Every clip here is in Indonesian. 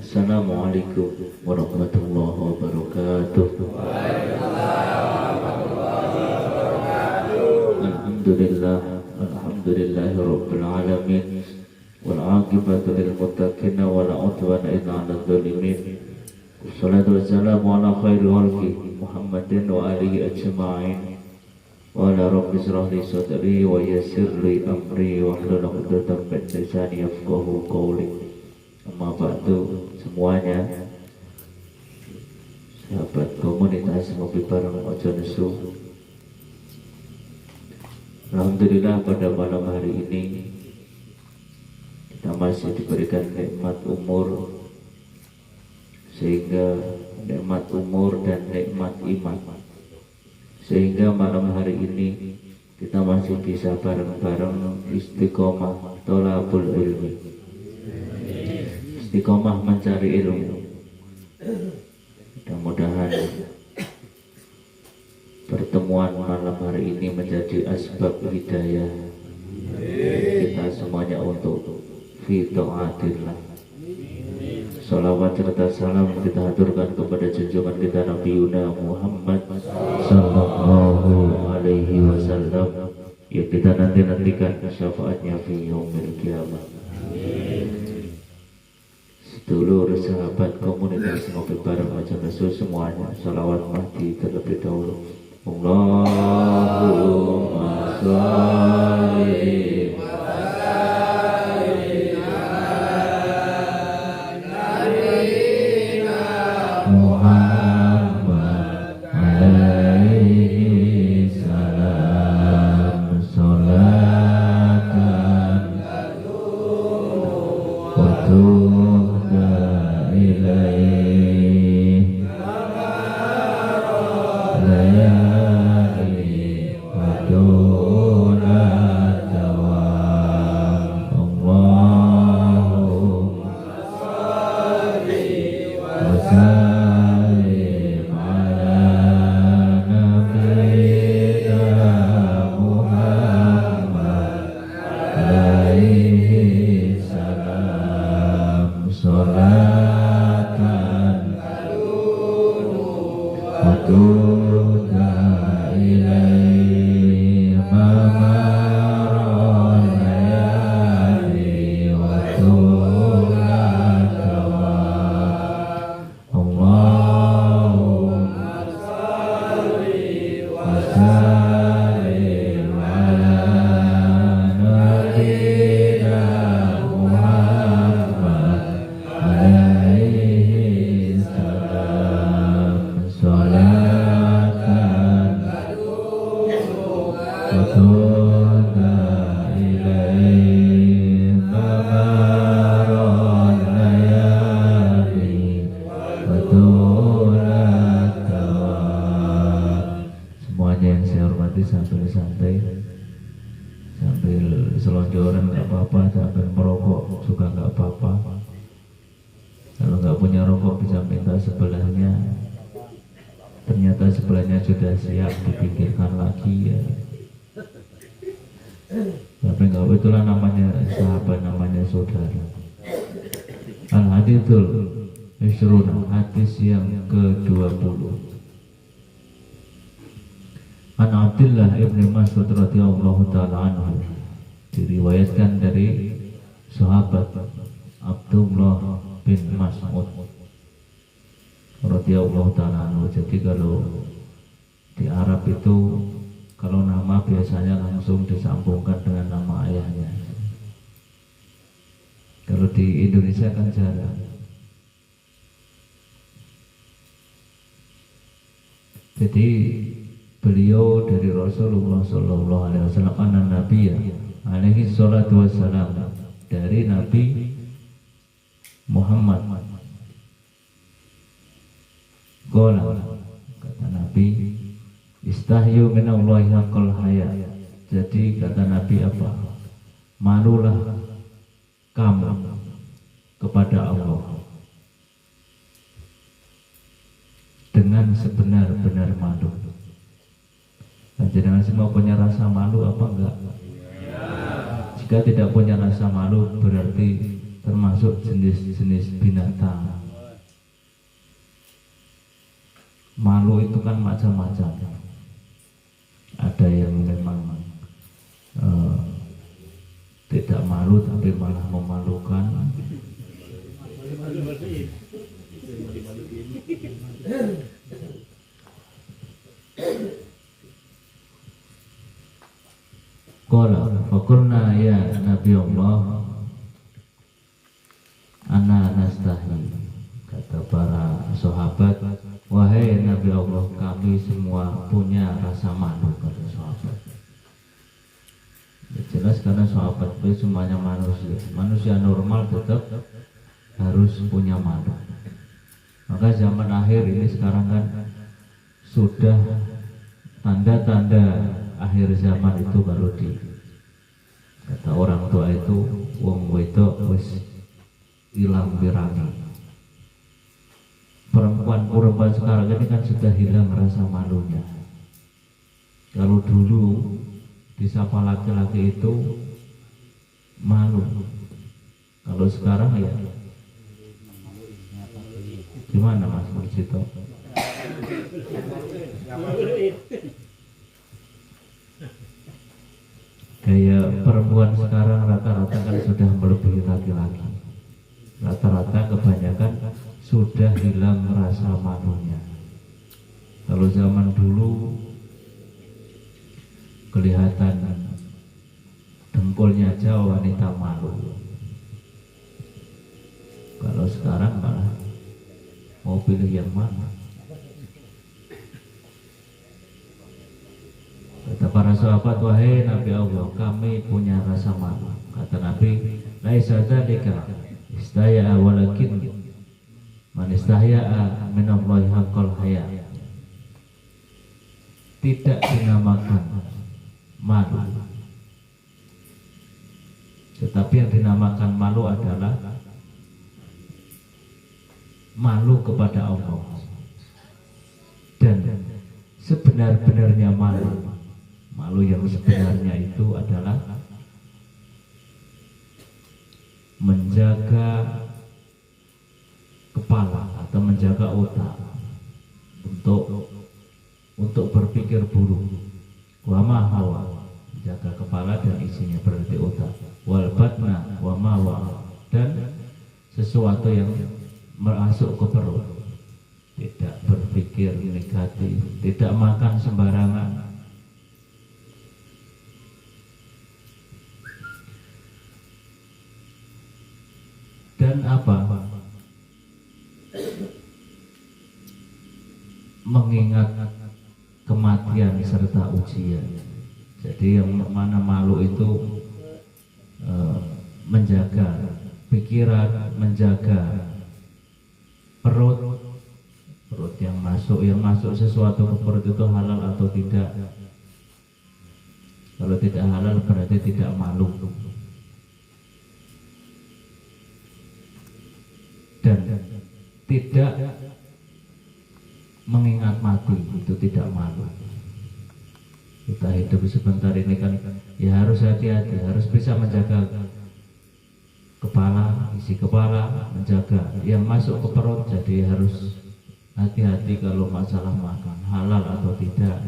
Assalamualaikum warahmatullahi wabarakatuh. Alhamdulillahi rabbil alamin wal aqibatu lil muttaqin wa la udwana illa 'alal zalimin. Wassalatu wassalamu ala khairil khalqi Muhammadin wa alihi ajma'in. Wa ala rabbi israh li sadri wa yassir li amri wa hlul 'uqdatam min lisani yafqahu qawli. Amma ba'du semuanya, sahabat komunitas Ngopi Bareng Ojo Nesu. Alhamdulillah pada malam hari ini kita masih diberikan nikmat umur, sehingga nikmat umur dan nikmat iman, sehingga malam hari ini kita masih bisa bareng-bareng istiqomah tholabul ilmi, istiqomah mencari ilmu. Mudah-mudahan pertemuan malam hari ini menjadi asbab hidayah kita semuanya untuk fi ta'atillah. Salawat serta salam kita haturkan kepada junjungan kita Nabi Yuna Muhammad sallallahu alaihi wasallam yang kita nantikan syafaatnya fi yaumil qiyamah. Dulur sahabat komunitas Ngopi Bareng Ojo Nesu semuanya, salawat mati terlebih dahulu. Allahumma sholli Muhammad alaihi salam sholatan wa santai, sambil selonjoran nggak apa-apa, sambil merokok juga nggak apa-apa. Kalau nggak punya rokok bisa minta sebelahnya, ternyata sebelahnya sudah siap dipikirkan lagi ya. Tapi nggak, itulah namanya sahabat, namanya saudara. Al-Hadithul Isruna, hadis yang ke-20. An Abdullah ibn Mas'ud radhiyallahu ta'ala anhu, diriwayatkan dari sahabat Abdullah bin Mas'ud radhiyallahu ta'ala anhu. Jadi kalau di Arab itu, kalau nama biasanya langsung disambungkan dengan nama ayahnya. Kalau di Indonesia kan jarang. Jadi beliau dari Rasulullah Sallallahu Alaihi Wasallam, anak Nabi alaihi salatu wassalam, dari Nabi Muhammad Qala, kata Nabi, istahyu minallahi haqqal haya. Jadi kata Nabi apa? Malulah kamu kepada Allah dengan sebenar-benar malu. Jangan semua punya rasa malu apa enggak? Jika tidak punya rasa malu berarti termasuk jenis-jenis binatang. Malu itu kan macam-macam. Ada yang memang tidak malu tapi malah memalukan. Qala faqulna ya Nabi Allah ana nastahi. Kata para sahabat, wahai Nabi Allah, kami semua punya rasa malu. Kata sahabat. Ya, jelas karena sahabat itu semuanya manusia normal tetap harus punya malu. Maka zaman akhir ini sekarang kan sudah tanda-tanda akhir zaman itu baru di kata orang tua itu wong wedok wis hilang birani. Perempuan sekarang ini kan sudah hilang rasa malunya. Kalau dulu disapa laki-laki itu malu, kalau sekarang ya gimana Mas Murjito? Gaya perempuan sekarang rata-rata kan sudah melebihi laki-laki. Rata-rata kebanyakan sudah hilang rasa malunya. Kalau zaman dulu kelihatan dengkulnya aja wanita malu. Kalau sekarang malah mau pilih yang mana? Kata para sahabat, wahai Nabi Allah, kami punya rasa malu. Kata Nabi, laisa dzalika istahya walakin man istahya'a minallahi haqqal haya. Tidak dinamakan malu, tetapi yang dinamakan malu adalah malu kepada Allah. Dan sebenar-benarnya malu yang sebenarnya itu adalah menjaga kepala atau menjaga otak untuk berpikir buruk. Wa ma hawa, menjaga kepala dan isinya berarti otak. Wal batna wa ma wa, dan sesuatu yang masuk ke perut. Tidak berpikir negatif, tidak makan sembarangan. Dan apa? Mengingat kematian serta ujian. Jadi yang mana malu itu menjaga pikiran, menjaga perut yang masuk sesuatu ke perut itu halal atau tidak. Kalau tidak halal berarti tidak malu. Dan tidak mengingat mati itu tidak malu. Kita hidup sebentar ini kan ya harus hati-hati, harus bisa menjaga kepala, isi kepala, menjaga yang masuk ke perut. Jadi harus hati-hati kalau masalah makan halal atau tidak.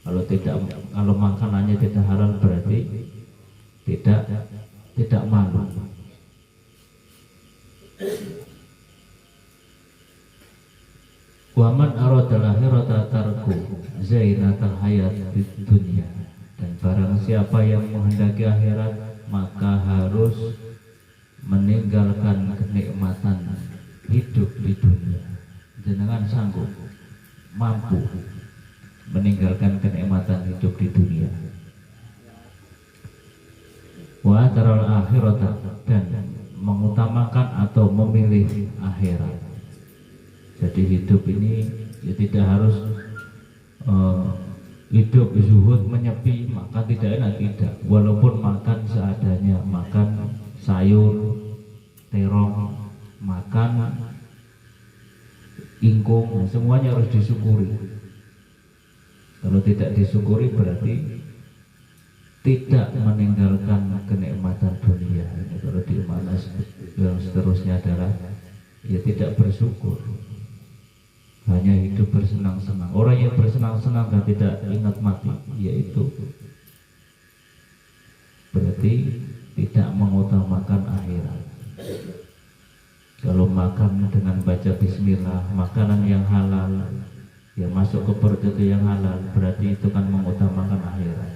Kalau makanannya tidak halal berarti tidak malu. Waman aradal akhirata tarku zainatal hayat fid dunya, dan barang siapa yang menghendaki akhirat maka harus meninggalkan kenikmatan hidup di dunia. Jenengan sanggup mampu meninggalkan kenikmatan hidup di dunia. Wa taral akhirata, dan mengutamakan atau memilih akhirat. Jadi hidup ini ya tidak harus hidup zuhud menyepi maka tidak enak, tidak. Walaupun makan seadanya, makan sayur, terong, makan ingkung, semuanya harus disyukuri. Kalau tidak disyukuri berarti tidak meninggalkan kenikmatan dunia. Kalau di mana yang seterusnya adalah ya tidak bersyukur, hanya hidup bersenang-senang. Orang yang bersenang-senang dan tidak ingat mati, yaitu berarti tidak mengutamakan akhirat. Kalau makan dengan baca bismillah, makanan yang halal, ya masuk ke perut itu yang halal, berarti itu kan mengutamakan akhirat.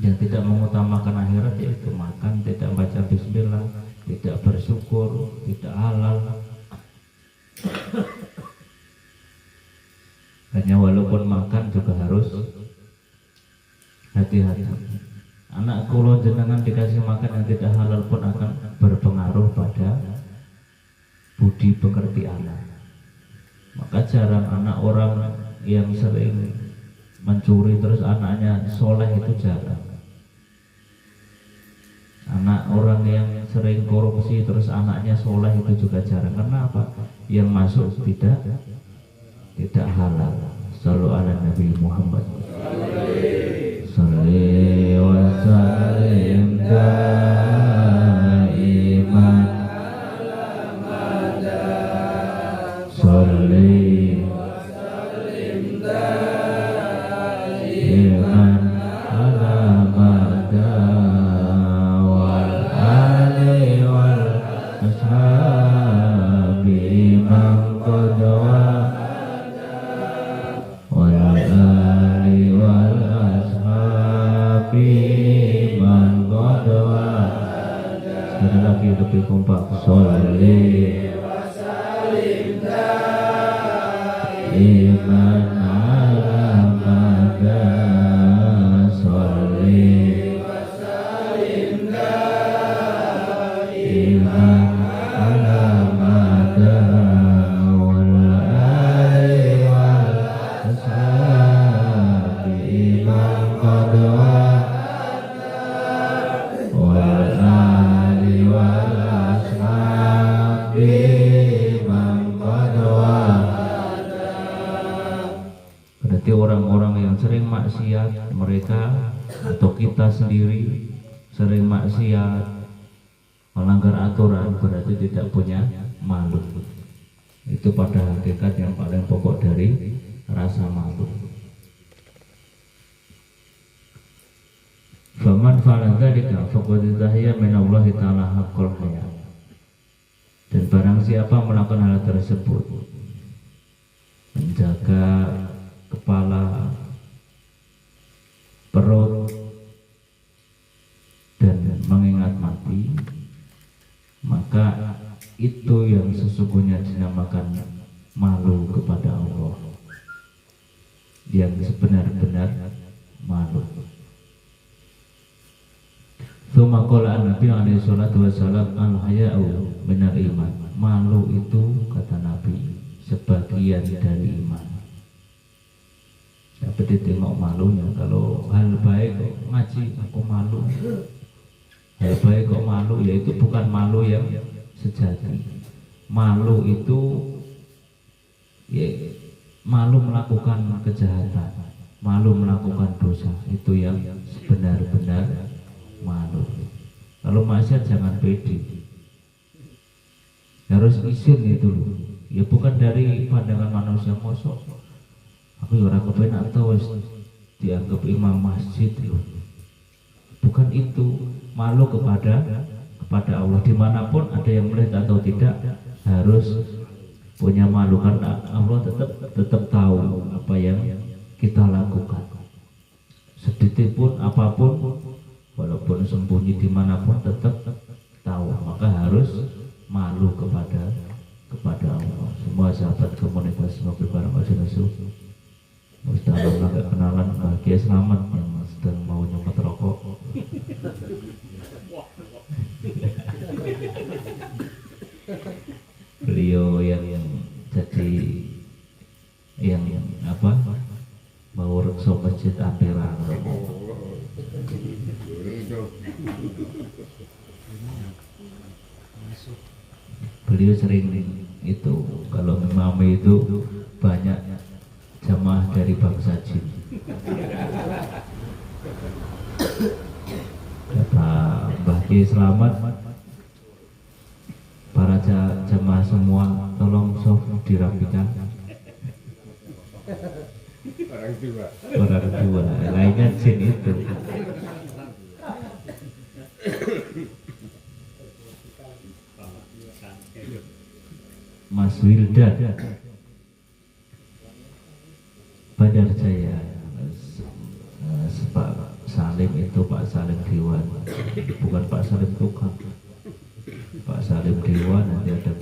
Yang tidak mengutamakan akhirat yaitu makan tidak baca bismillah, tidak bersyukur, tidak halal. Hanya walaupun makan juga harus hati-hati. Anak kulo jenengan dikasih makan yang tidak halal pun akan berpengaruh pada budi pekerti anak. Maka jarang anak orang yang sering mencuri terus anaknya soleh itu jarang. Anak orang yang sering korupsi terus anaknya soleh itu juga jarang. Karena apa? Yang masuk tidak halal. Shallu ala Nabi Muhammad. Shalli wa sallim daiman Shalli wa sallim daiman ala mada wal ali wal ashabi man qadwa wal ali wal man qadwa. Sekali lagi lebih kompak. Sholli wa sallim daiman ala mada Sholli wa sallim daiman ala mada wal ali wal ashabi man qadwa Berarti orang-orang yang sering maksiat, mereka atau kita sendiri sering maksiat, melanggar aturan, berarti tidak punya malu. Itu pada hakikat yang paling pokok dari rasa malu. Faman fa'ala dzalika faqad zahiya min Allah Ta'ala haqqul haya. Dan barang siapa melakukan hal tersebut, menjaga kepala, perut, dan mengingat mati, maka itu yang sesungguhnya dinamakan malu kepada Allah, yang sebenar-benar malu. Tsumma qala an-nabi alaihi salatu wasallam al-haya'u minal iman. Malu itu kata Nabi sebagian dari iman. Siapa ditengok malunya? Kalau hal baik kok ngaji aku malu, hal baik kok malu, yaitu bukan malu yang sejati. Malu itu ya, malu melakukan kejahatan, malu melakukan dosa, itu yang sebenar-benar malu. Kalau maksiat jangan pede, harus izin itu loh. Ya bukan dari pandangan manusia, mosok aku orang kepenak atau dianggap imam masjid loh. Bukan itu, malu kepada Allah. Dimanapun ada yang melihat atau tidak, harus punya malu karena Allah tetap tahu apa yang kita lakukan. Sedikit pun apapun, walaupun sembunyi dimanapun tetap tahu, maka harus malu kepada Allah. Semua sahabat komunitas mobil barang Rasul Mustafa nggak kenalan, bahagia selamat yang sedang mau nyemot rokok. Beliau yang beliau sering itu kalau memahami itu banyak jamaah dari bangsa jin. Kata Mbah Kiai Selamat, para jamaah semua tolong soft dirapikan. Orang tua lainnya jin itu. Mas Wildan Badar Jaya, Pak Salim itu Pak Salim Dewan, bukan Pak Salim tukang, Pak Salim Dewan. Nanti ada